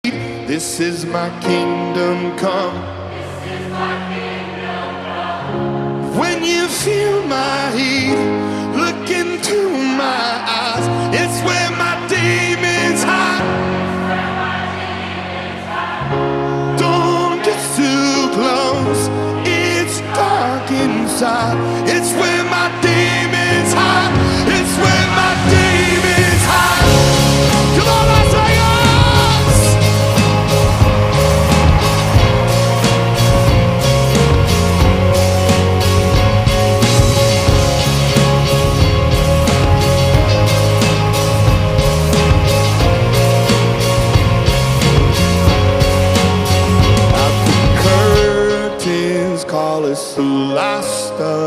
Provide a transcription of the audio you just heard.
This is my kingdom come. When you feel my heat, look into my eyes. It's where